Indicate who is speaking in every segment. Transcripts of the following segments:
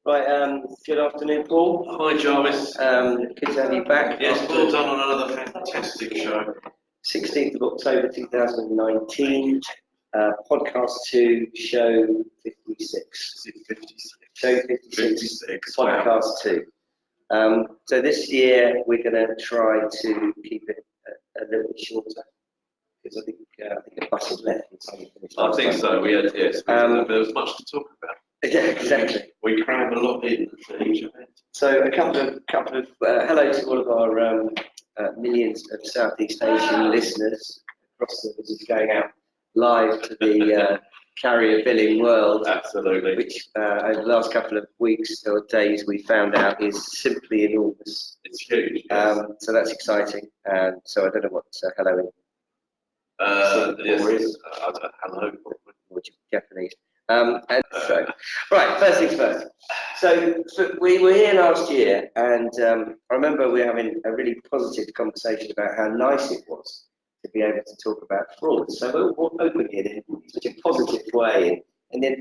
Speaker 1: Right, good afternoon, Paul.
Speaker 2: Hi, Jarvis.
Speaker 1: Good to have you back.
Speaker 2: Yes, well done on another fantastic show.
Speaker 1: 16th of October 2019, podcast 2, show 56.
Speaker 2: 56.
Speaker 1: Show 56, podcast
Speaker 2: wow.
Speaker 1: 2. So this year we're going to try to keep it a little bit shorter, because I think the bus is left.
Speaker 2: I think so. We had, yes, there was much to talk about.
Speaker 1: Yeah, exactly.
Speaker 2: We cram a lot in for each event.
Speaker 1: So a couple of hello to all of our millions of Southeast Asian listeners across the this is going out live to the carrier billing world.
Speaker 2: Absolutely.
Speaker 1: Which over the last couple of weeks or days we found out is simply enormous.
Speaker 2: It's huge. Yes.
Speaker 1: So that's exciting. So I don't know what hello in
Speaker 2: Singapore
Speaker 1: is.
Speaker 2: Hello.
Speaker 1: Which is Japanese. So, right, first things first. So we were here last year, and I remember we were having a really positive conversation about how nice it was to be able to talk about fraud. So we'll open it in such a positive way, and then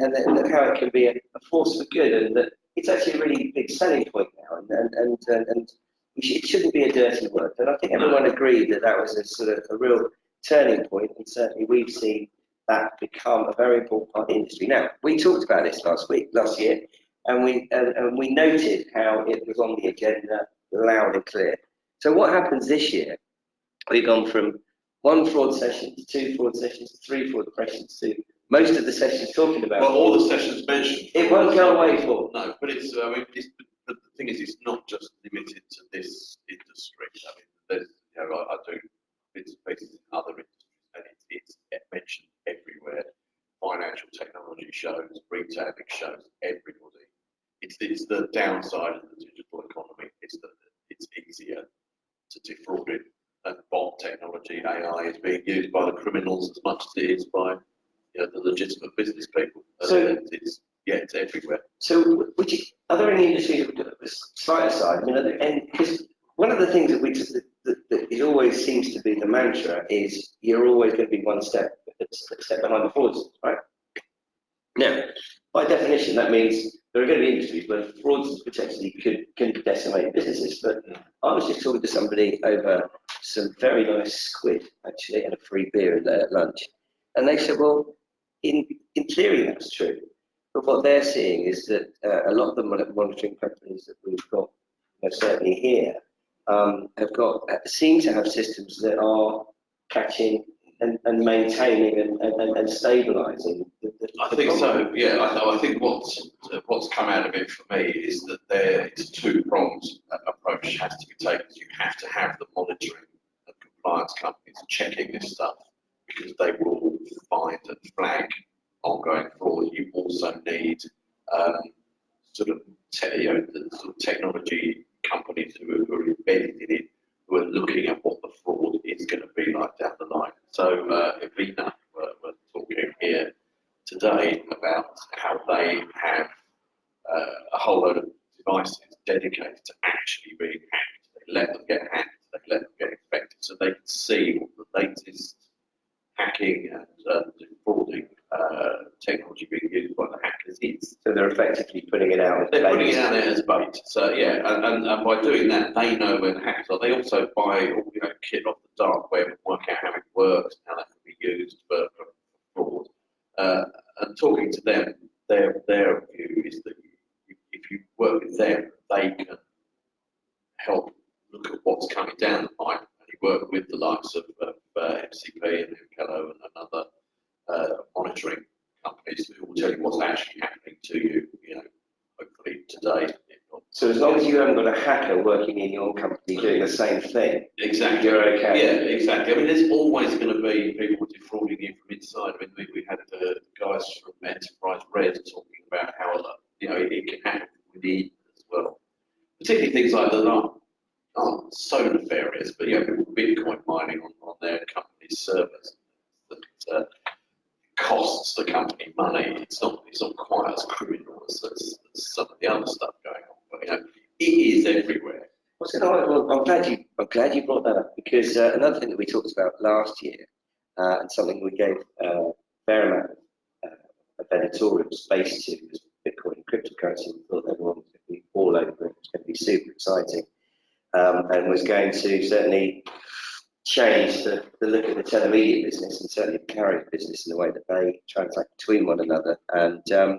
Speaker 1: how it can be a force for good, and that it's actually a really big selling point now, and it shouldn't be a dirty word. And I think everyone agreed that was a sort of a real turning point, and certainly we've seen that become a very important part of the industry. Now, we talked about this last year, and we noted how it was on the agenda loud and clear. So what happens this year? We've gone from 1 fraud session to 2 fraud sessions to 3 fraud sessions to most of the sessions talking about.
Speaker 2: Well, all the sessions mentioned.
Speaker 1: It won't go away, Paul.
Speaker 2: No, but it's. But the thing is, it's not just limited to this industry. I mean, there's, I do bits and pieces in other industries, and it's mentioned everywhere. Financial technology shows, retailing shows, everybody. It's the downside of the digital economy. It's that it's easier to defraud it, and bot technology, AI, is being used by the criminals as much as it is by the legitimate business people.
Speaker 1: So
Speaker 2: it's everywhere.
Speaker 1: So, are there any industries, slight aside, because one of the things that it always seems to be the mantra is you're always going to be one step behind the fraudsters, right? Now, by definition, that means there are going to be industries where fraudsters potentially can decimate businesses. But I was just talking to somebody over some very nice squid, actually, and a free beer at lunch, and they said, well, in theory that's true, but what they're seeing is that a lot of the monitoring companies that we've got, certainly here, seem to have systems that are catching and maintaining and stabilising.
Speaker 2: I think so. Yeah, I think what's come out of it for me is that it's a two-pronged approach has to be taken. You have to have the monitoring and compliance companies checking this stuff, because they will find and flag ongoing fraud. You also need the technology companies who are embedded in it, who are looking at what the fraud is going to be like down the line. So Evina, we're talking here today about how they have a whole load of devices dedicated to actually being hacked. They let them get hacked, they let them get infected, so they can see what the latest hacking and defrauding technology being used by the hackers is.
Speaker 1: So they're effectively putting it out.
Speaker 2: They're putting it out there as bait. So yeah, and by doing that, they know where the hackers are. They also buy kit off the dark web and work out how it works, how that can be used for fraud. And talking to them, their view is that if you work with them, they can help look at what's coming down the pipe. And you work with the likes of MCP and Hello and other monitoring companies who will tell you what's actually happening to you, hopefully today.
Speaker 1: So as long as you haven't got a hacker working in your company doing the same thing,
Speaker 2: exactly,
Speaker 1: you're okay.
Speaker 2: Yeah, exactly. I mean, there's always going to be people defrauding you from inside. I mean, we had the guys from Enterprise Red talking about how it can happen within as well. Particularly things like that aren't so nefarious, but Bitcoin mining on their company's servers that costs the company money. It's not quite as criminal as some of the other stuff going on. But it is everywhere.
Speaker 1: Well, I'm glad you brought that up, because another thing that we talked about last year, and something we gave a fair amount of editorial space to, was Bitcoin and cryptocurrency. We thought everyone all over it. It's going to be super exciting, and was going to certainly change the look of the telemedia business and certainly the carrier business in the way that they transact between one another. And I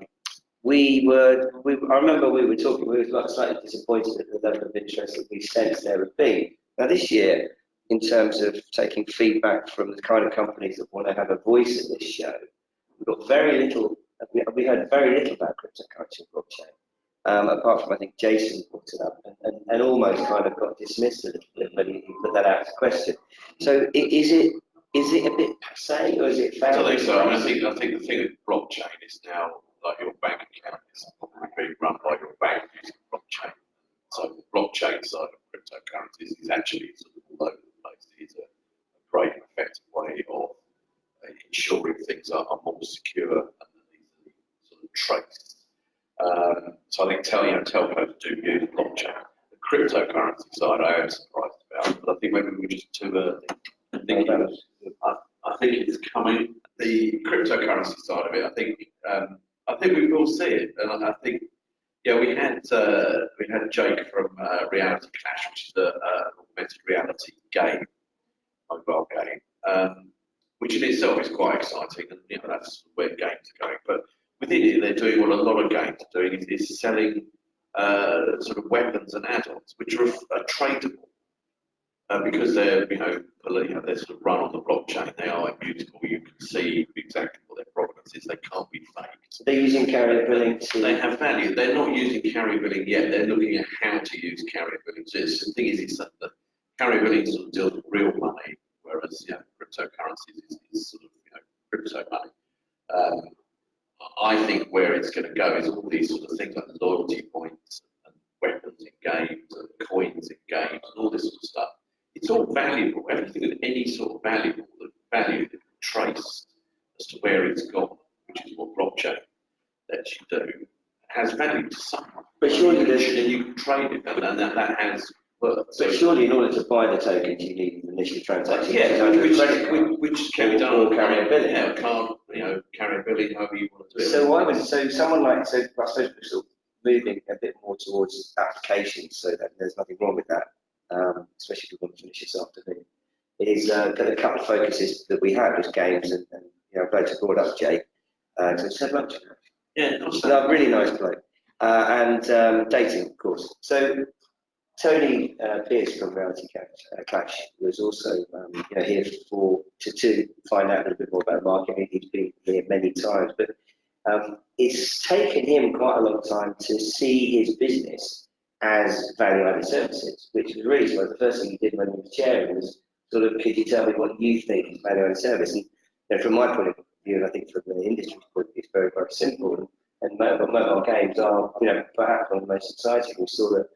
Speaker 1: remember we were talking, we were slightly disappointed at the level of interest that we sensed there had been. Now this year, in terms of taking feedback from the kind of companies that want to have a voice in this show, we've got very little, we heard very little about cryptocurrency and blockchain. Apart from, I think Jason brought it up and almost kind of got dismissed a little bit when he put that out as a question. So is it a bit passé, or is it found?
Speaker 2: I think so. I think the thing with blockchain is now, like, your bank account is probably being run by your bank using blockchain. So the blockchain side of cryptocurrencies is actually sort of all over the place. It's a great and effective way of ensuring things are more secure and easily sort of traced. So I think telcos do use blockchain. The cryptocurrency side I am surprised about, but I think maybe we're just too early. I think it's coming. The cryptocurrency side of it, I think we will see it, and I think, yeah, we had Jake from Reality Clash, which is an augmented reality game, mobile game, which in itself is quite exciting, and that's where games are going. But within it, they're doing what a lot of games are doing, is selling sort of weapons and add-ons, which are tradable. Because they're, they're sort of run on the blockchain, they are immutable. You can see exactly what their provenance is. They can't be faked.
Speaker 1: They're using carrier billing
Speaker 2: They have value. They're not using carrier billing yet. They're looking at how to use carrier billing. So the thing is that the carrier billing sort of deals with real money, whereas cryptocurrencies is sort of crypto money. I think where it's going to go is all these sort of things like loyalty points and weapons in games and coins in games and all this sort of stuff. It's all valuable. Everything with any sort of value that can trace as to where it's gone, which is what blockchain lets you do, has value to someone.
Speaker 1: But surely
Speaker 2: you can trade it, and that has worked.
Speaker 1: But surely, in order to buy the tokens, you need an initial transaction.
Speaker 2: Yeah, which can be done
Speaker 1: or carrier billing.
Speaker 2: Yeah, card, carrier billing, however you want to do it.
Speaker 1: So someone like, I suppose we're sort of moving a bit more towards applications, so that there's nothing wrong with that. Especially if we want to finish this afternoon, is a couple of focuses that we have as games, and I'm glad you brought up Jake. So said much.
Speaker 2: Yeah,
Speaker 1: really nice bloke. And dating, of course. So Tony Pierce from Reality Clash was also here to find out a little bit more about marketing. He's been here many times, but it's taken him quite a long time to see his business as value-added services, which was really the first thing he did when he was chairing was sort of, could you tell me what you think is value-added service? And from my point of view, and I think from the industry's point of view, it's very, very simple. And mobile games are, perhaps one of the most exciting. We saw that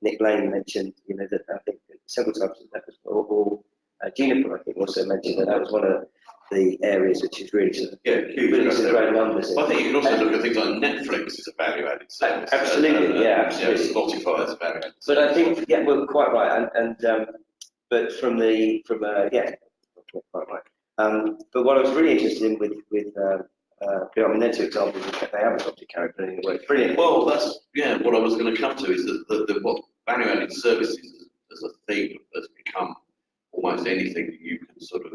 Speaker 1: Nick Lane mentioned, that I think several times that was, or Juniper, I think, also mentioned that was one of the areas which is really sort of really some great numbers.
Speaker 2: Well, I think you can also look at things like Netflix as a value-added service.
Speaker 1: Absolutely, absolutely.
Speaker 2: Spotify as a value-added service.
Speaker 1: But I think, we're quite right, but from quite right. But what I was really interested in with they're two examples that they haven't got to carry billing that works brilliant.
Speaker 2: Well, that's what I was going to come to is that what value-added services as a theme has become almost anything that you can sort of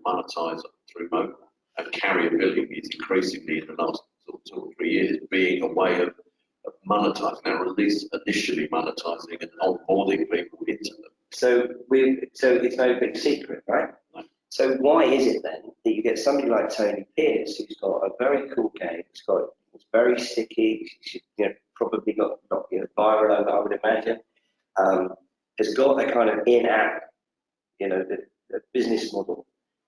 Speaker 2: monetize through mobile, and carrier billing is increasingly in the last sort of 2 or 3 years being a way of monetizing, now at least initially monetizing and onboarding people into them.
Speaker 1: So it's no big secret, right?
Speaker 2: No.
Speaker 1: So why is it then that you get somebody like Tony Pierce, who's got a very cool game, it's very sticky, probably not viral, I would imagine, has got a kind of in-app, the business model,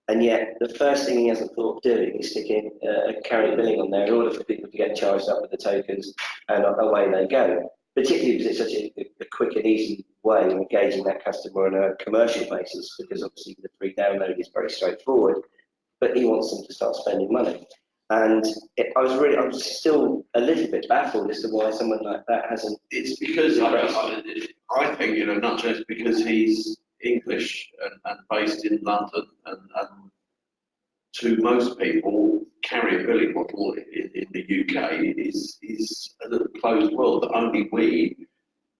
Speaker 1: and yet the first thing he hasn't thought of doing is sticking a carrier billing on there in order for people to get charged up with the tokens, and away they go. Particularly because it's such a quick and easy way of engaging that customer on a commercial basis, because obviously the free download is very straightforward, but he wants them to start spending money. And I was still a little bit baffled as to why someone like that hasn't.
Speaker 2: It's because I think, not just because he's English and based in London, and to most people, carrier billing model in the UK is a little closed world that only we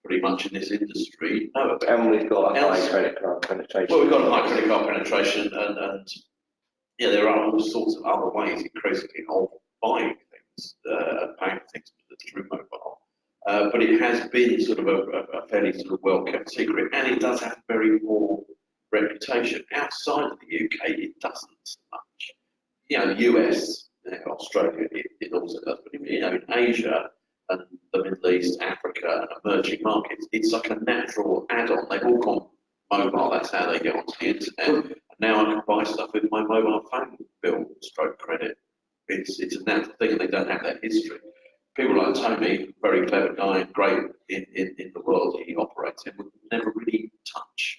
Speaker 2: pretty much in this industry know about.
Speaker 1: And we've got a high credit card penetration.
Speaker 2: Well, we've got a high credit card penetration, and yeah, there are all sorts of other ways increasingly of buying things and paying for things through mobile. But it has been sort of a fairly sort of well-kept secret, and it does have a very poor reputation. Outside of the UK, it doesn't so much. You know, the US, Australia, it also does, but in Asia and the Middle East, Africa, and emerging markets, it's like a natural add-on. They've all gone mobile, that's how they get onto the internet. And now I can buy stuff with my mobile phone bill, stroke credit. It's a natural thing, and they don't have that history. People like Tony, very clever guy, great in the world he operates in, would never really touch.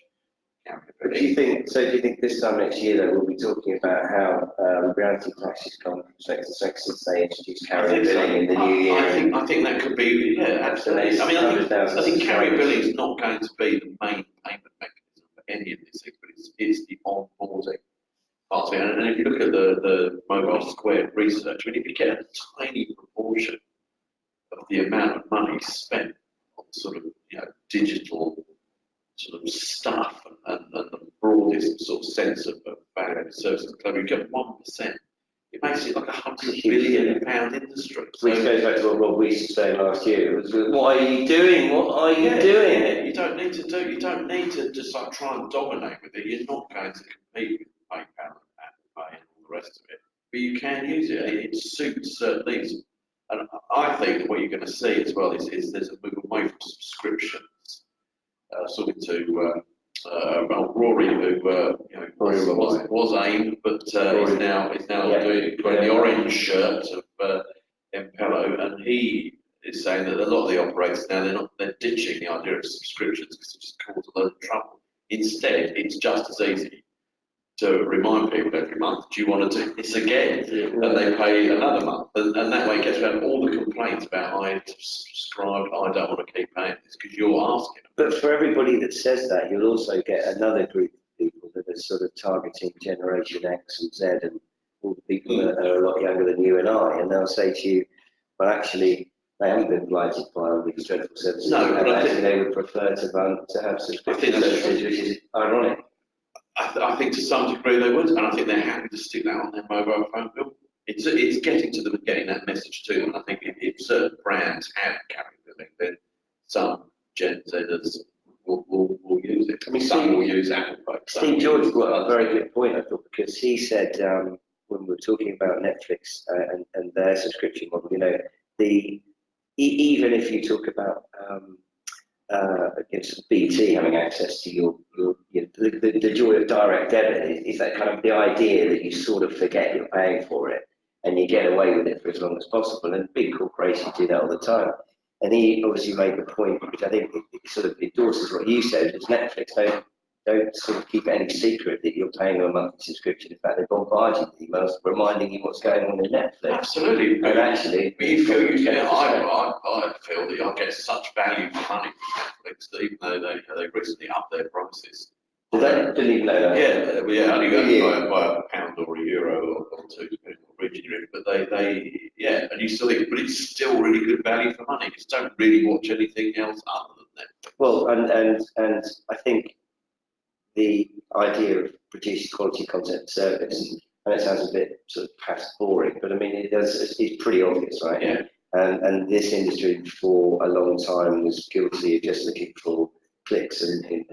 Speaker 1: But do you think this time next year that we'll be talking about how reality taxes gone from sex to sex since they introduced carrier billing in the new year?
Speaker 2: I think that could be, yeah, absolutely. I mean, I think carrier billing is not going to be the main payment mechanism for any of these things, but it's the onboarding part of it. And if you look at the Mobile Square research, I mean, if you get a tiny proportion of the amount of money spent on sort of, digital sort of stuff and the broadest sort of sense of value and services, you get 1%. It makes it like £100 billion industry.
Speaker 1: Which goes back to what Rob Weiss was saying last year. It was, what are you doing? What are you doing?
Speaker 2: Yeah. You don't need to just like try and dominate with it. You're not going to compete with PayPal and Apple Pay and all the rest of it. But you can use it. It suits certain needs. And I think what you're going to see as well is there's a move away from subscriptions. Talking to Rory, who was AIM, but is now doing the orange shirt of Impello, and he is saying that a lot of the operators now they're ditching the idea of subscriptions because it just causes a lot of trouble. Instead, it's just as easy to remind people every month, do you want to do this again? And they pay another month. And that way it gets around all the complaints about I subscribed, I don't want to keep paying this because you're asking them.
Speaker 1: But for everybody that says that, you'll also get another group of people that are sort of targeting Generation X and Z and all the people that are a lot younger than you and I, and they'll say to you, well, actually, they haven't been blighted by all these dreadful services.
Speaker 2: No, but
Speaker 1: actually they would prefer to have subscription services, which is ironic.
Speaker 2: I think to some degree they would, and I think they're happy to stick that on their mobile phone bill. It's getting to them and getting that message to them. I think if certain brands have carrier billing, then some Gen Zers will use it. I mean, some will use Apple Pay.
Speaker 1: Steve George brought up a very good point, I thought, because he said when we were talking about Netflix and their subscription model, even if you talk about BT having access to the joy of direct debit is that kind of the idea that you sort of forget you're paying for it and you get away with it for as long as possible. And big corporations do that all the time. And he obviously made the point, which I think it sort of endorses what you said, is Netflix don't sort of keep it any secret that you're paying a monthly subscription. In fact, they bombard you with emails reminding you what's going on in Netflix.
Speaker 2: Absolutely.
Speaker 1: And actually,
Speaker 2: you feel you get. I feel that I get such value for money from Netflix that even though they recently upped their prices.
Speaker 1: Didn't even know that.
Speaker 2: Yeah, only by a pound or a euro or two, depending on region you're in. But and you still think, but it's still really good value for money. You just don't really watch anything else other than Netflix.
Speaker 1: Well, and I think the idea of producing quality content service, and it sounds a bit sort of past boring, but I mean it's pretty obvious, right?
Speaker 2: Yeah.
Speaker 1: And this industry for a long time was guilty of just looking for clicks and
Speaker 2: I think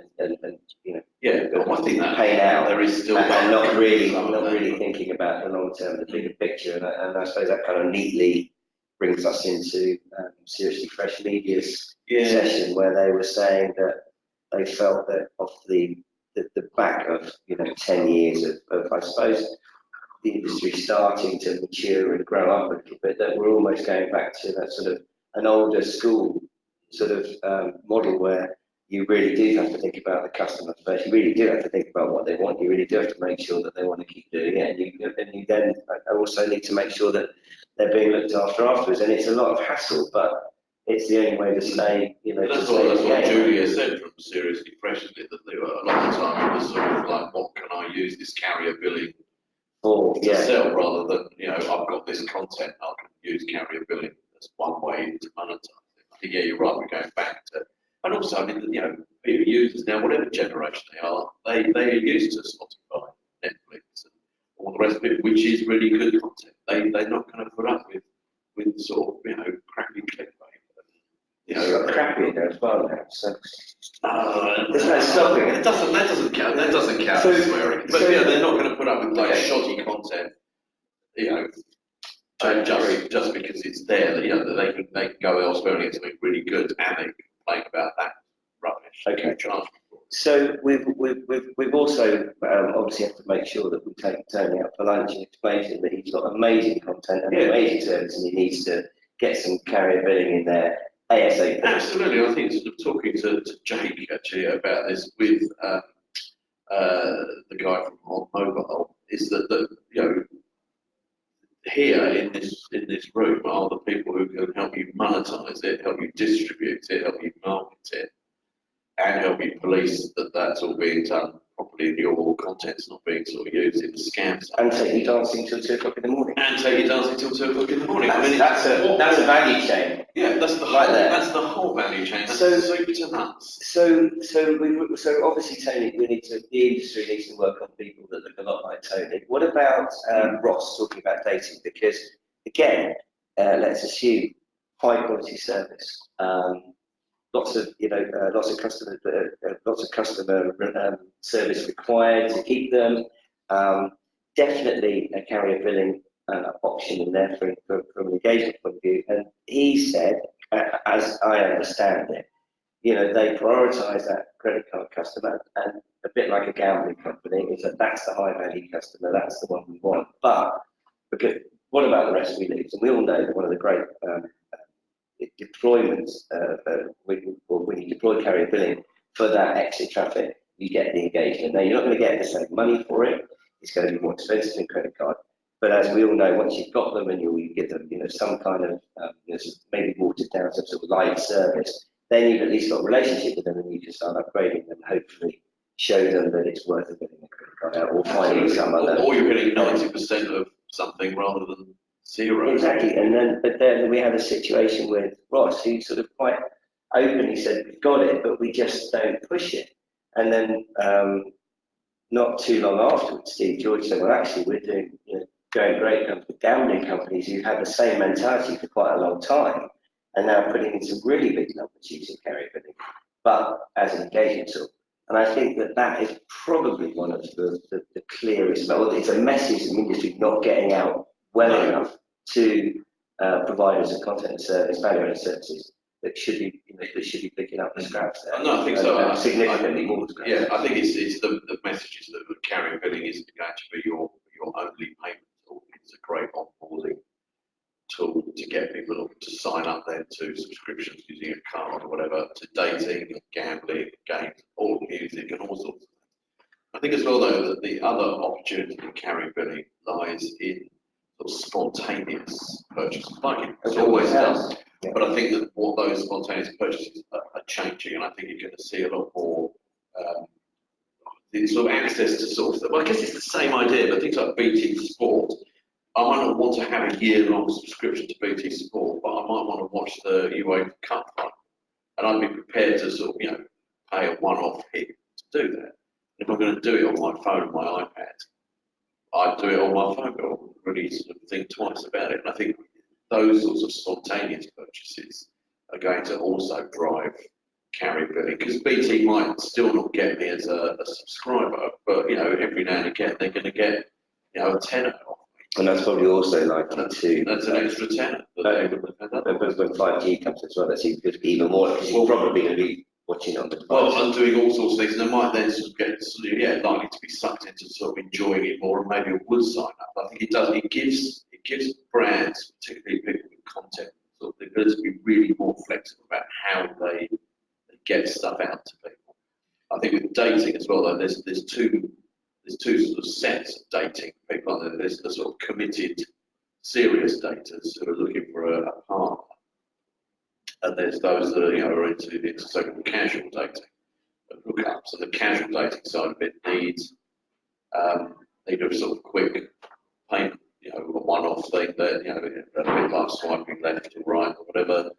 Speaker 2: that
Speaker 1: paying out.
Speaker 2: There is still
Speaker 1: and not really thinking about the long term, the bigger picture. And I suppose that kind of neatly brings us into Seriously Fresh Media's session where they were saying that they felt that off the back of 10 years of I suppose the industry starting to mature and grow up a little bit, that we're almost going back to that sort of an older school sort of model where you really do have to think about the customer first. You really do have to think about what they want. You really do have to make sure that they want to keep doing it. And you then also need to make sure that they're being looked after afterwards. And it's a lot of hassle, but it's the only way to stay,
Speaker 2: That's what Julia said from Seriously Fresh, that they were a lot of the time it was sort of like, what can I use this carrier billing for to sell, rather than, I've got this content, I can use carrier billing as one way to monetize it. I think, you're right, we're going back to, also, I mean, people users now, whatever generation they are used to Spotify, Netflix, and all the rest of it, which is really good content. They're not going to put up with sort of crappy clickbait.
Speaker 1: It's got crappy in there as well now. So
Speaker 2: there's no stopping it. That doesn't count. That doesn't count as swearing. But they're not going to put up with shoddy content. Just because it's there, they can go elsewhere and get something really good, and they complain about that rubbish.
Speaker 1: Okay. So we've also obviously have to make sure that we take Tony out for lunch and explain to him that he's got amazing content and amazing service, and he needs to get some carrier billing in there ASAP.
Speaker 2: Absolutely, I think sort of talking to Jake actually about this with the guy from On Mobile is that here in this room are the people who can help you monetize it, help you distribute it, help you market it, and help you police that that's all being done properly and your content's not being sort of used in scams.
Speaker 1: And take you dancing till 2 o'clock in the morning.
Speaker 2: And take you dancing till 2 o'clock in the morning.
Speaker 1: That's a value chain.
Speaker 2: Yeah, that's the whole. That's the whole value chain. That's soup to nuts.
Speaker 1: So obviously, Tony, the industry needs to work on people that look a lot like Tony. What about Ross talking about dating? Because again, let's assume high quality service. Lots of customer service required to keep them. Definitely a carrier billing option in there from an engagement point of view. And he said, as I understand it, they prioritise that credit card customer, and a bit like a gambling company, is that's the high value customer, that's the one we want. But because what about the rest we lose? And we all know that one of the great deployments when you deploy carrier billing for that exit traffic, you get the engagement. Now, you're not going to get the same money for it. It's going to be more expensive than credit card. But as we all know, once you've got them and you give them, some kind of maybe watered down some sort of light service, then you've at least got a relationship with them, and you can start upgrading them, and hopefully show them that it's worth it getting a credit card out, or finding some other.
Speaker 2: Or you're getting 90% of something rather than 0.
Speaker 1: Exactly, but then we had a situation with Ross, who sort of quite openly said, "We've got it, but we just don't push it." And then not too long afterwards, Steve George said, "Well, actually, we're doing going great with gambling companies who've had the same mentality for quite a long time, and now putting in some really big numbers using carrier billing, but as an engagement tool." And I think that is probably one of the clearest. Well, it's a message in the industry not getting out well enough to providers of content and service, value-added services that should be picking up the scraps there.
Speaker 2: No, I think so.
Speaker 1: Significantly more.
Speaker 2: Yeah, I think it's the message is that carrier billing isn't going to be your only payment tool. It's a great onboarding tool to get people to sign up then to subscriptions using a card or whatever, to dating, gambling, games, all music and all sorts of things. I think as well though that the other opportunity in carrier billing lies in sort of spontaneous purchases, like it always does. Yeah. But I think that what those spontaneous purchases are changing, and I think you're going to see a lot more sort of access to sort of. Well, I guess it's the same idea, but things like BT Sport. I might not want to have a year-long subscription to BT Sport, but I might want to watch the UEFA Cup run, and I'd be prepared to sort of pay a one-off hit to do that. If I'm going to do it on my phone, my iPad, I'd do it on my phone bill, really sort of think twice about it. And I think those sorts of spontaneous purchases are going to also drive carrier billing, because BT might still not get me as a subscriber, but every now and again they're going to get a tenner off me.
Speaker 1: And that's probably also likely to.
Speaker 2: That's an extra tenner.
Speaker 1: But when 5G comes as well, that's even more, because you're probably going to be watching it on the device.
Speaker 2: Well, I'm doing all sorts of things, and I might then sort of get likely to be sucked into sort of enjoying it more, and maybe I would sign up. I think it does. It gives brands, particularly people with content, sort of the ability to be really more flexible about how they get stuff out to people. I think with dating as well, though, there's two sort of sets of dating people. There's the sort of committed, serious daters who are looking for a partner. And there's those that are into so-called casual dating, hookups. And the casual dating side of it needs a sort of quick payment, a one-off thing that a bit like swiping left or right or whatever.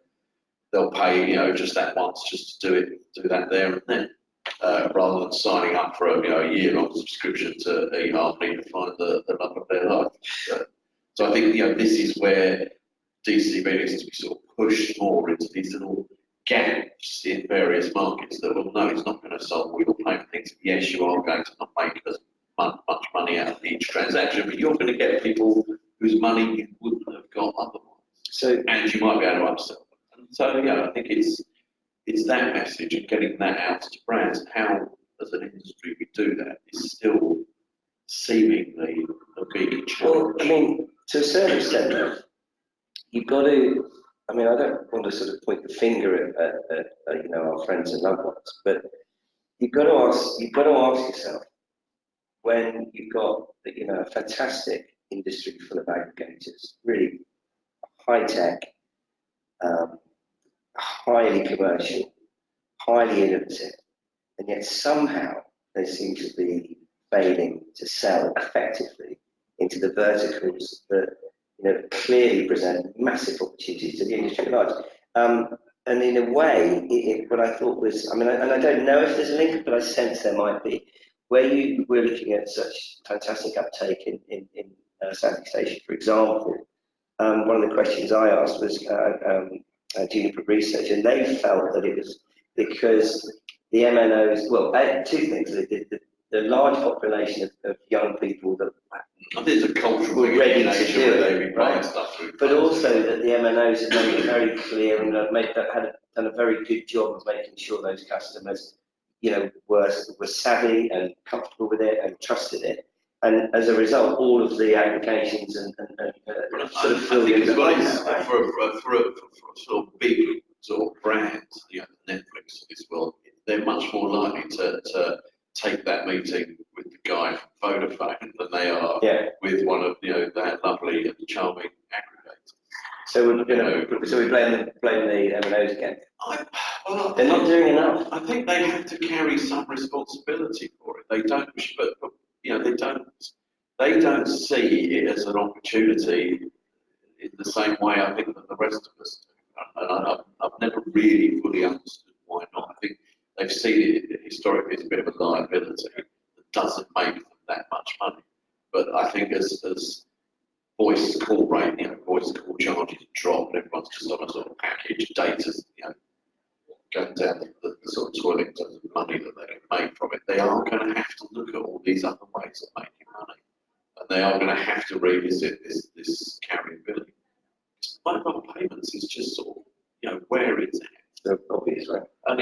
Speaker 2: they'll pay, just that once, just to do that there and then, rather than signing up for a year-long subscription to eHarmony to find the love of their life. So I think this is where DCB needs to be sort of pushed more into these little gaps in various markets that will know it's not going to solve all your payment things. Yes, you are going to not make as much money out of each transaction, but you're going to get people whose money you wouldn't have got otherwise. So, and you might be able to upsell them. And so, I think it's that message and getting that out to brands. How, as an industry, we do that is still seemingly a big challenge.
Speaker 1: Well, I mean, to a certain extent, you've got to. I mean, I don't want to sort of point the finger at our friends and loved ones, but you've got to ask yourself, when you've got a fantastic industry full of aggregators, really high tech, highly commercial, highly innovative, and yet somehow they seem to be failing to sell effectively into the verticals that clearly present massive opportunities to the industry at large. And in a way, what I thought was, I mean, and I don't know if there's a link, but I sense there might be, where you were looking at such fantastic uptake in Southeast Asia, for example. One of the questions I asked was Juniper Research, and they felt that it was because the MNOs, well, two things, the large population of young people that
Speaker 2: I think it's a cultural
Speaker 1: were ready to do it,
Speaker 2: right?
Speaker 1: But also that the MNOs had made it very clear and had done a very good job of making sure those customers, were savvy and comfortable with it and trusted it. And as a result, all of the aggregations and sort of filled in behind that.
Speaker 2: For a sort of big sort of brand, Netflix of this world, they're much more likely to take that meeting with the guy from Vodafone than they are with one of that lovely and charming aggregators.
Speaker 1: So we're we blame the MNOs again. They're not doing enough.
Speaker 2: I think they have to carry some responsibility for it. They don't, but they don't see it as an opportunity in the same way I think that the rest of us do. And I've never really fully understood why not. I think they've seen it historically as a bit of a liability that doesn't make them that much money. But I think as voice call rate, voice call charges drop, and everyone's just on a sort of package, data's going down the sort of toilet in terms of money that they can make from it. They are going to have to look at all these other ways of making money, and they are going to have to revisit this carryability. Mobile payments is just sort of where it's at.
Speaker 1: So obvious, right?
Speaker 2: And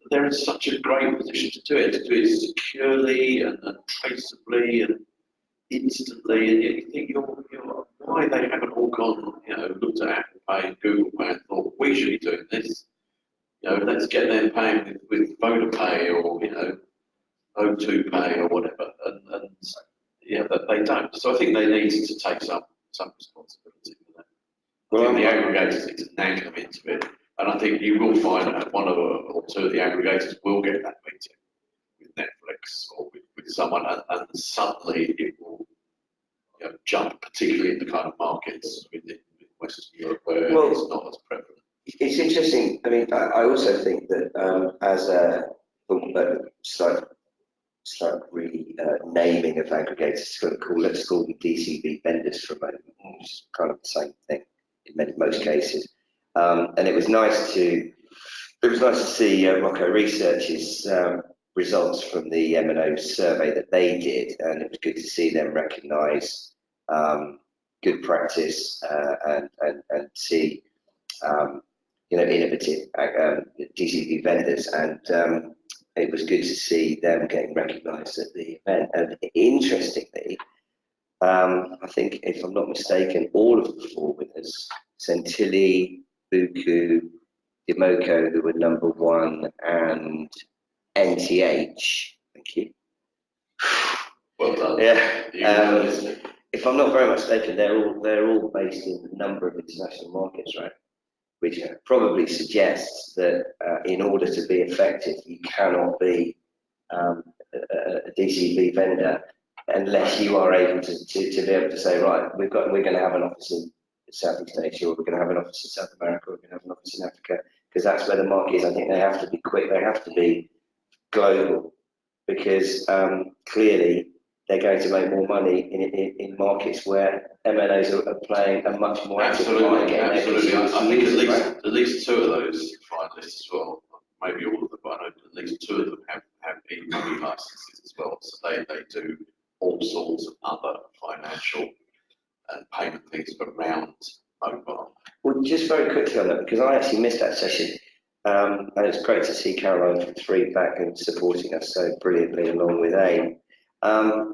Speaker 2: they're in such a great position to do it securely and traceably and instantly. And yet you think why they haven't all gone, looked at Apple Pay and Google Pay and thought we should be doing this. Let's get them paying with Vodapay or O2 Pay or whatever. And that they don't. So I think they need to take some responsibility for that. I think the aggregators need to nag them into it. And I think you will find that one or two of the aggregators will get that meeting with Netflix or with someone, and suddenly it will jump, particularly in the kind of markets in Western Europe where it's not as prevalent.
Speaker 1: It's interesting. I mean, I also think that as a slight naming of aggregators, let's call them DCB vendors for a moment, which is kind of the same thing in most cases. And it was nice to see Rocco Research's results from the M&O survey that they did, and it was good to see them recognise good practice and see innovative DCB vendors, and it was good to see them getting recognised at the event. And interestingly, I think, if I'm not mistaken, all of the four winners, Centilli, Buku, Demoko, who were number one, and NTH. Thank you.
Speaker 2: Well done.
Speaker 1: Yeah. If I'm not very mistaken, they're all based in a number of international markets, right? Which probably suggests that in order to be effective, you cannot be a DCB vendor unless you are able to be able to say, right, we're going to have an office in Southeast Asia, or we're going to have an office in South America, or we're going to have an office in Africa. because that's where the market is. I think they have to be quick, they have to be global, because clearly they're going to make more money in markets where MNOs are playing a much more active part in getting their consumers to
Speaker 2: I think
Speaker 1: use it, right?
Speaker 2: at least two of those finalists as well, maybe all of them, but I know at least two of them have e-money licenses as well. So they do all sorts of other financial and payment things around mobile.
Speaker 1: Well, just very quickly on that, because I actually missed that session. And it's great to see Caroline from 3 back and supporting us so brilliantly along with AIM. I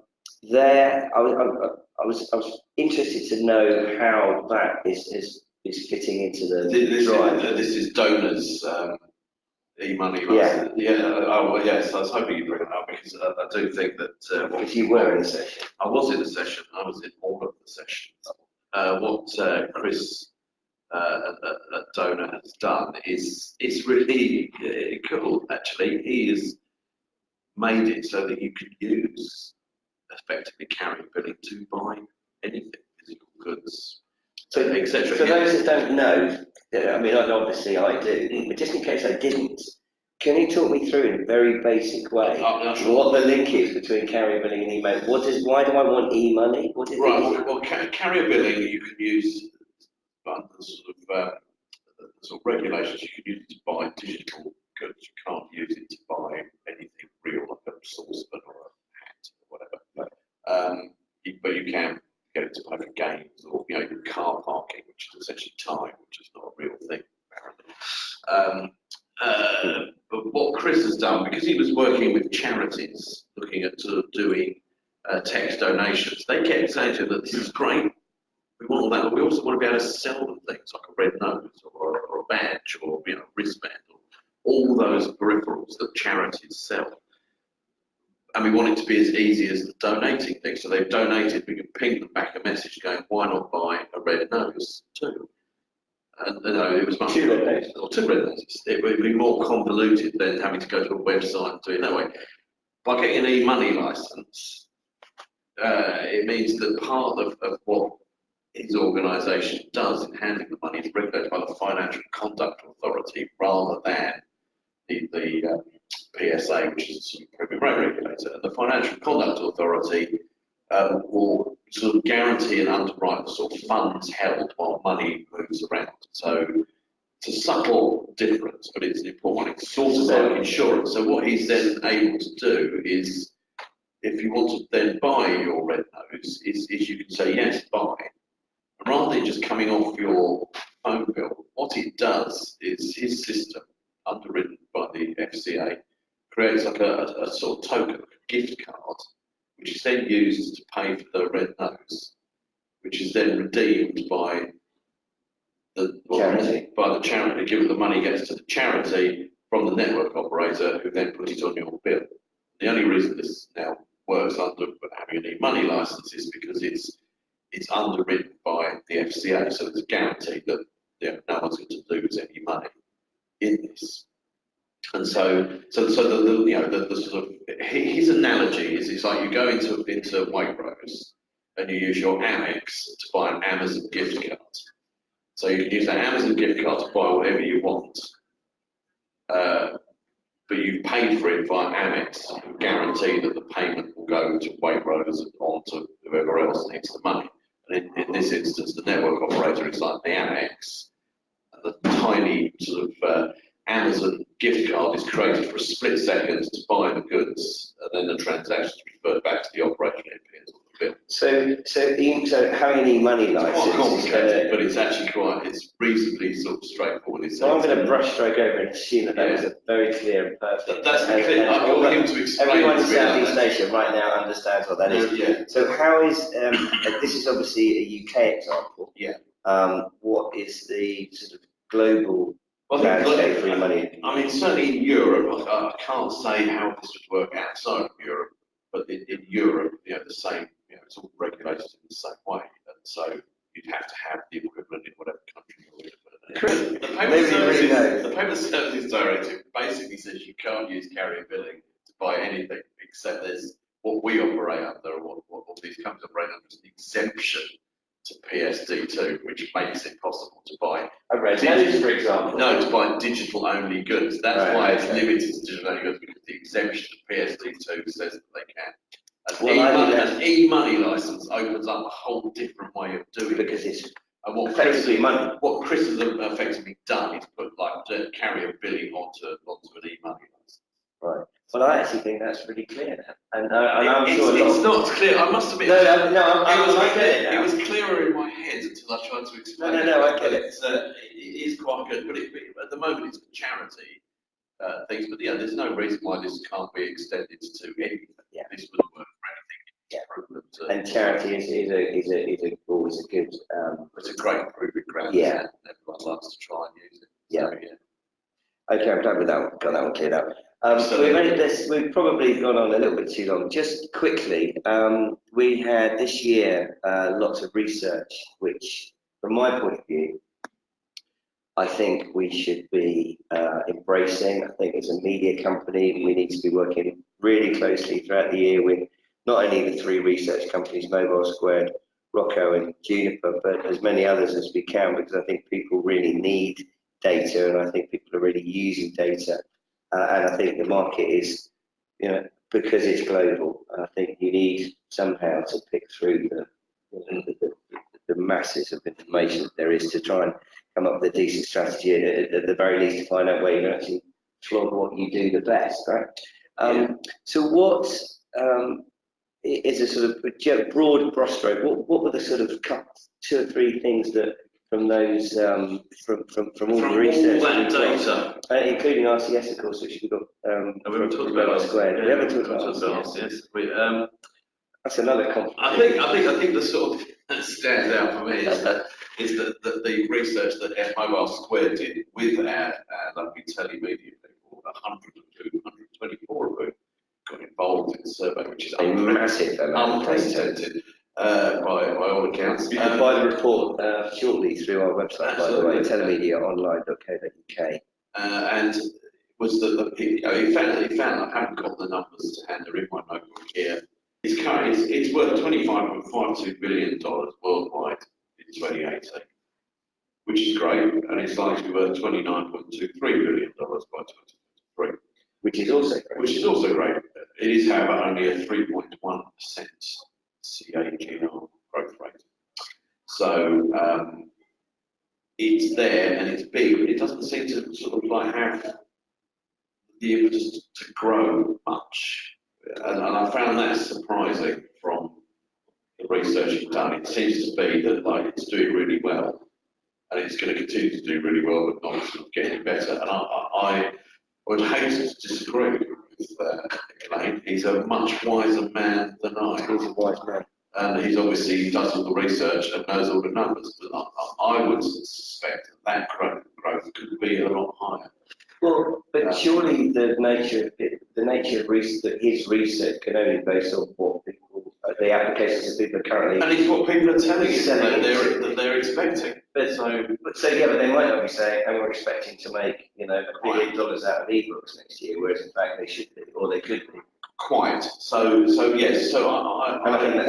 Speaker 1: was interested to know how that is fitting into the drive.
Speaker 2: This is donors e-money
Speaker 1: Yeah.
Speaker 2: license. Yeah. Oh well, yes. I was hoping you'd bring it up because I do think that.
Speaker 1: If you were in the session.
Speaker 2: I was in the session. I was in all of the sessions. What Chris at Donor has done is really cool. Actually, he has made it so that you can use effectively carrier billing to buy anything, physical goods, etc.
Speaker 1: For those that don't know, I mean, obviously I do, but just in case I didn't, can you talk me through in a very basic way what the link is between carrier billing and email? Why do I want e-money?
Speaker 2: Right. Well, carrier billing you can use under the sort of regulations. You can use it to buy digital goods. You can't use it to buy anything real, like a saucepan or a hat or whatever. But you can get it to pay for games or car parking, which is essentially time, which is not a real thing apparently. But what Chris has done, because he was working with charities, looking at sort of doing text donations, they kept saying to him that this is great. We want all that, but we also want to be able to sell them things like a red nose or a badge or wristband or all those peripherals that charities sell. And we want it to be as easy as donating things. So they've donated, we can ping them back a message going, why not buy a red nose too? And it was much
Speaker 1: 2 red noses.
Speaker 2: or 2 red noses. It would be more convoluted than having to go to a website and do it that way. By getting an e-money license, it means that part of what his organisation does in handling the money is regulated by the Financial Conduct Authority rather than the PSA, which is the Supreme Rate Regulator. And the Financial Conduct Authority will sort of guarantee and underwrite the sort of funds held while money moves around. So it's a subtle difference, but it's an important one. It's sort of like insurance. So what he's then able to do is, if you want to then buy your red nose, is you can say yes, buy. And rather than just coming off your phone bill, what it does is his system, underwritten by the FCA, creates like a sort of token, a gift card, which is then used to pay for the red nose, which is then redeemed by the charity, given the money gets to the charity from the network operator, who then put it on your bill. The only reason this now works under having an e-money license is because it's underwritten by the FCA, so it's guaranteed that no one's going to lose any money in this. And so the sort of his analogy is it's like you go into Waitrose and you use your Amex to buy an Amazon gift card. So you can use that Amazon gift card to buy whatever you want, but you've paid for it via Amex and guarantee that the payment will go to Waitrose and on to whoever else needs the money. And in this instance, the network operator is like the Amex, and the tiny sort of Amazon gift card is created for a split second to buy the goods, and then the transaction is referred back to the operator and it appears on the bill.
Speaker 1: So having an e-money license
Speaker 2: It's quite complicated, but it's actually it's reasonably sort of straightforward.
Speaker 1: I'm going to brush stroke over and assume that was a very clear and perfect.
Speaker 2: That's the clear. I want him to explain.
Speaker 1: Everyone in Southeast Station right now understands what that is.
Speaker 2: Yeah.
Speaker 1: So how is this is obviously a UK example.
Speaker 2: Yeah.
Speaker 1: What is the sort of global landscape for e-money?
Speaker 2: I mean, certainly in Europe, I can't say how this would work outside of Europe, but in Europe, the same, it's all regulated in the same way, and so you'd have to have the equivalent in whatever country you're in. The Payment Services Directive basically says you can't use carrier billing to buy anything, except there's what we operate under, or what these companies operate under, is an exemption to PSD2, which makes it possible to buy.
Speaker 1: I read those, for example.
Speaker 2: No, to buy digital-only goods. That's
Speaker 1: Right,
Speaker 2: why it's
Speaker 1: okay.
Speaker 2: limited to digital-only goods, because the exemption of PSD2 says that they can. An e-money license opens up a whole different way of doing it.
Speaker 1: Because it's
Speaker 2: and what
Speaker 1: effectively money.
Speaker 2: What Chris has effectively done is put carrier billing onto an e-money license.
Speaker 1: Right. Well, I actually think that's really clear now. And I'm sure
Speaker 2: it's not clear. I must admit.
Speaker 1: I
Speaker 2: it was clearer in my head until I tried to explain it.
Speaker 1: I get it.
Speaker 2: It is quite good, but at the moment it's for charity things. But yeah, there's no reason why this can't be extended to anything.
Speaker 1: Yeah.
Speaker 2: This would work for anything.
Speaker 1: Yeah. And charity is always a good.
Speaker 2: It's a great proving ground.
Speaker 1: Yeah.
Speaker 2: Everyone loves to try and use it.
Speaker 1: Yeah.
Speaker 2: So, yeah.
Speaker 1: Okay, I'm glad with that one. Got that one cleared up. We've probably gone on a little bit too long. Just quickly, we had this year lots of research, which, from my point of view, I think we should be embracing. I think as a media company, we need to be working really closely throughout the year with not only the 3 research companies, Mobile Squared, Rocco and Juniper, but as many others as we can, because I think people really need data, and I think people are really using data, and I think the market is, because it's global, I think you need somehow to pick through the masses of information that there is to try and come up with a decent strategy, at the very least to find out where you can actually flog what you do the best, right? So what is a sort of broad brushstroke? What were the sort of 2 or 3 things that from those from all the research,
Speaker 2: all that data,
Speaker 1: including RCS, of course, which we've got.
Speaker 2: We haven't talked about
Speaker 1: Squared.
Speaker 2: Yeah,
Speaker 1: we haven't talked about
Speaker 2: RCS.
Speaker 1: That's another compliment.
Speaker 2: I think the sort of that stands out for me is that the research that Mobile Squared did with our lovely Telemedia people, 124 of whom got involved in the survey, which is
Speaker 1: massive,
Speaker 2: unprecedented. By all accounts.
Speaker 1: You can buy the report shortly through our website, by the way, telemediaonline.co.uk.
Speaker 2: And was that he found I haven't got the numbers to hand, they're in my notebook here. It's worth $25.52 billion worldwide in 2018, which is great, and it's likely to be worth $29.23 billion by 2023. Which is also great. It is, however, only a 3.1% CAGR growth rate. So it's there and it's big, but it doesn't seem to sort of have the impetus to grow much. And I found that surprising from the research you've done. It seems to be that it's doing really well, and it's going to continue to do really well, but not sort of getting better. And I would hate to disagree with Elaine. He's a much wiser man than I.
Speaker 1: He's a wise man.
Speaker 2: And he's obviously does all the research and knows all the numbers, but I would suspect that growth could be a lot higher.
Speaker 1: Well, but surely the nature of research, his research can only be based on what people, the applications that people are currently. And it's what people are telling you that they're expecting. But they might not be saying, and we're expecting to make $1 billion out of ebooks next year, whereas in fact they should be, or they could be.
Speaker 2: Quite. So yes. So I wonder. I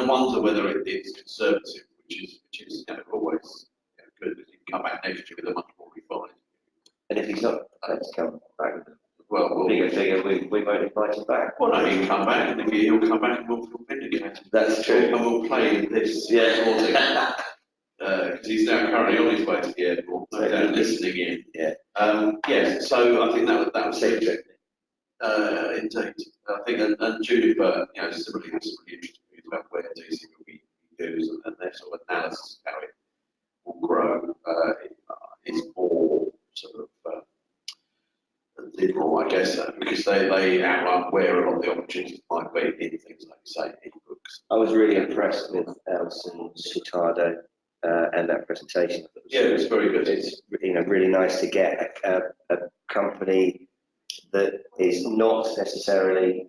Speaker 2: wonder whether it's conservative, which is always good. Because you can come back next year with a much more refined.
Speaker 1: And if he's not prepared to come back with
Speaker 2: a
Speaker 1: bigger figure, we won't invite him back.
Speaker 2: Well, no, he'll come back, and if he'll come back, and we'll feel vindicated.
Speaker 1: That's true.
Speaker 2: And we'll play this recording. Because he's now currently on his way to the airport, no doubt listening in.
Speaker 1: Yeah.
Speaker 2: So I think that was it. Indeed. I think, and Juniper, similarly interested about where DC will be used and their sort of analysis of how it will grow is more sort of liberal, I guess, because they outline where a lot of the opportunities might be in things like, say, ebooks.
Speaker 1: I was really impressed with Alison Shitado and that presentation.
Speaker 2: It was very good.
Speaker 1: It's really nice to get a company that is not necessarily,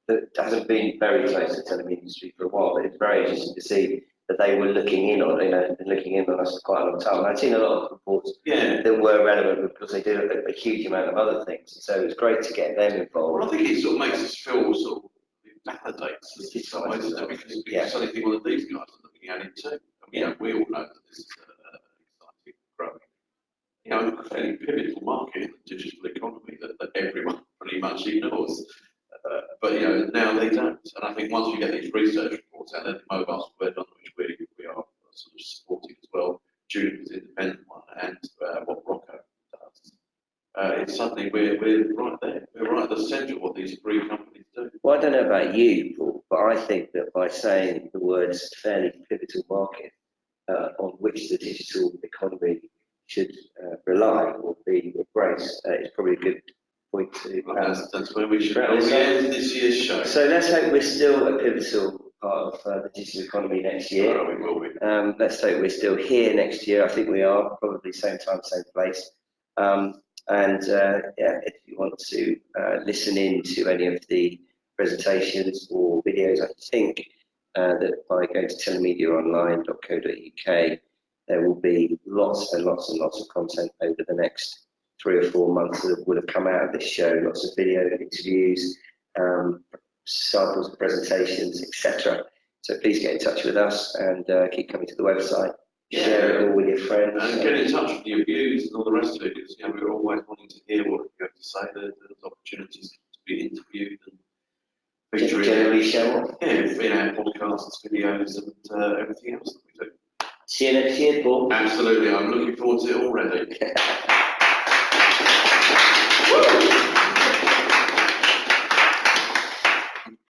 Speaker 1: that hasn't been very close to the television industry for a while, but it's very interesting to see that they were looking in on, looking in on us for quite a long time. And I've seen a lot of reports that were relevant because they do a huge amount of other things. So it's great to get them involved.
Speaker 2: Well, I think it sort of makes us feel sort of validates the size, because
Speaker 1: Yeah.
Speaker 2: it's anything one of these guys are looking at it too. I mean, you know, we all know that this is exciting, growing, you know, a fairly pivotal market in the digital economy that everyone pretty much ignores. But you know, now they don't. And I think once you get these research reports out there, the mobile web on which we are sort of supporting as well, Juniper's independent one, and what Rocco does. It's suddenly we're right there. We're right at the centre of what these three companies do.
Speaker 1: Well, I don't know about you, Paul, but I think that by saying the words fairly pivotal market on which the digital economy should rely or be embraced is probably a good point to.
Speaker 2: That's where we should end this year's show.
Speaker 1: So let's hope we're still a pivotal part of the digital economy next year.
Speaker 2: Oh, we will be.
Speaker 1: Let's hope we're still here next year. I think we are, probably same time, same place. Yeah, if you want to listen in to any of the presentations or videos, I think that by going to telemediaonline.co.uk, there will be lots and lots and lots of content over the next 3 or 4 months that would have come out of this show. Lots of video interviews, samples of presentations, etc. So please get in touch with us and keep coming to the website. Share it all with your friends.
Speaker 2: And get in touch with your views and all the rest of it, because you know, we're always wanting to hear what you have to say. There's opportunities to be interviewed and
Speaker 1: Generally show up.
Speaker 2: Yeah, in our podcasts, videos, and everything else that we do.
Speaker 1: See you next year, Paul.
Speaker 2: Absolutely, I'm looking forward to it already.